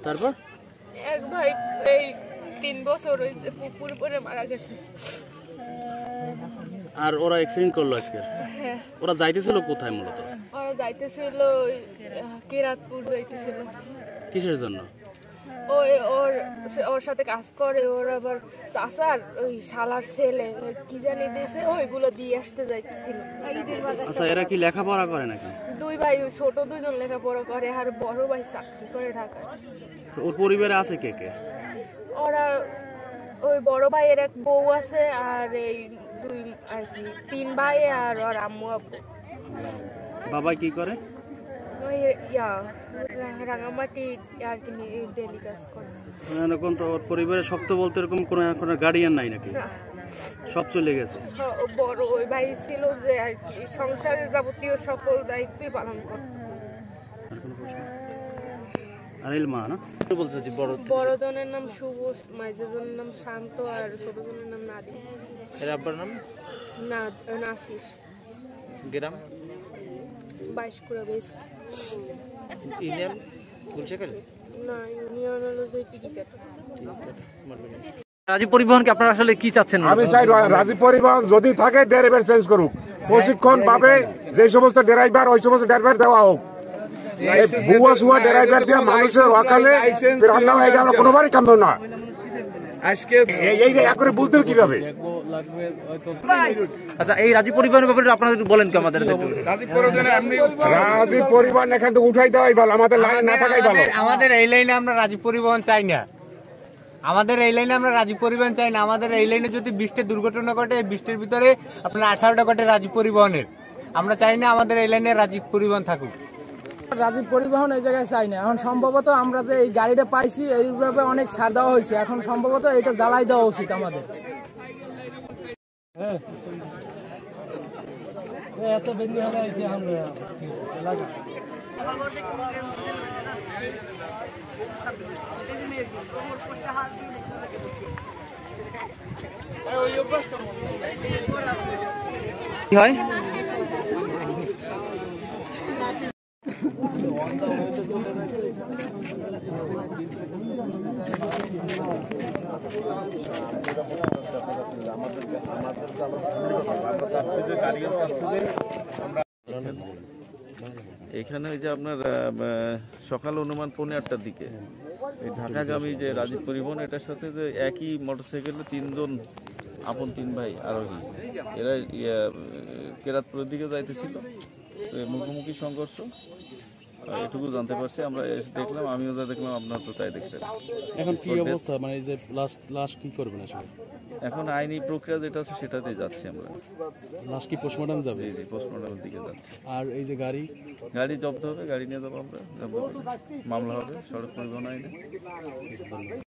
তারপর এক ভাই এই 3 বছর হয়েছে পুকুর পরে মারা গেছে। আর ওরা অ্যাক্সিডেন্ট করলো আজকে? হ্যাঁ। ওরা যাইতেছিল কোথায় মূলত? ওরা যাইতেছিল কিরাতপুর যাইতেছিল। কিসের জন্য? ওর সাথে কাজ করে, ওর আবার চাচার ওই শালার ছেলে কি জানি দিয়েছে, ওইগুলো দিয়ে আসতে যাইতেছিল। আচ্ছা, এরা কি লেখাপড়া করে নাকি? 2 ভাই, ছোট 2জন লেখাপড়া করে আর বড় ভাই চাকরি করে ঢাকায়। ওর পরিবারে আছে কে কে? ওরা ওই বড় ভাইয়ের এক বউ আছে আর এই 2 আর কি 3 ভাই আর ওর আম্মু আব্বু। বাবা কি করে? ওই রাঙামাটি আর কি ডেলি কাজ করে। এখন তো ওর পরিবারে শক্ত বলতে এরকম কোনো গার্ডিয়ান নাই নাকি? সব চলে গেছে? বড় ওই ভাই ছিল যে আর কি সংসারের যাবতীয় সকল দায়িত্বই পালন করত। আর ইলমা না বলতে বড়জনের নাম শুভ, মাঝজনের নাম শান্ত আর ছোটজনের নাম নাদি। এর আব্বার নাম নাসির। গ্রাম 22 কুড়া বেশ। ইউনিয়ন গুলশাখাল না, ইউনিয়ন হলো যে টিকিট। রাজীব পরিবহনকে আপনারা আসলে কি চাচ্ছেন? আমি চাই রাজীব পরিবহন যদি থাকে ড্রাইভার চেঞ্জ করুক, প্রশিক্ষণ পাবে যে সমস্ত ড্রাইভার, ওই সমস্ত ড্রাইভার দেওয়া হোক। ভুয়া সুয়া ড্রাইভার দিয়ে মানুষের ওয়াকালে রান্না হয়ে গেল, কোনোবারই কান্দ না। আজকে এই করে বুঝতে কিভাবে? আচ্ছা, এই রাজীব পরিবহনের ব্যাপারে আপনারা একটু বলেন কি আমাদের? রাজীব পরিবহন এখান থেকে উঠাই দেওয়াই ভালো, আমাদের লাইন না থাকাই ভালো। আমাদের এই লাইনে আমরা রাজীব পরিবহন চাই না। আমাদের এই লাইনে আমরা রাজীব পরিবহন চাই না। আমাদের এই লাইনে যদি 20টা দুর্ঘটনা ঘটে, 20টার ভিতরে আপনার 18টা ঘটে রাজীব পরিবহনের। আমরা চাই না আমাদের এই লাইনে রাজীব পরিবহন থাকুক। রাজীব পরিবহন এই জায়গায় চাই না। এখন সম্ভবত আমরা যে এই গাড়িটা পাইছি এইভাবে অনেক ছাড় দেওয়া হয়েছে, এখন সম্ভবত এটা জ্বালাই দেওয়া উচিত আমাদের। এত বেশি হয়ে গেছে আমরা কি হয়? এখানে ওই যে আপনার সকাল অনুমান 8:15টার দিকে এই ঢাকাগামী যে রাজীব পরিবহন, এটার সাথে যে একই মোটরসাইকেলে 3 জন আপন 3 ভাই আরোহী, এরা কেরাতপুরের দিকে যাইতেছিল। মুখোমুখি সংঘর্ষ, এটুকু জানতে পারছি। আমরা এসে দেখলাম, আমিও যা দেখলাম আপনার তো তাই দেখলেন। এখন কি অবস্থা, মানে এই যে লাশ কি করবেন আসলে? এখন আইনি প্রক্রিয়া যেটা আছে সেটাতেই যাচ্ছি আমরা। লাশ কি পোস্টমর্টম যাবে? জি, পোস্টমর্টমের দিকে যাচ্ছে। আর এই যে গাড়ি জব্দ হবে, গাড়ি নিয়ে যাবো আমরা, মামলা হবে সড়ক পরিবহন আইনে।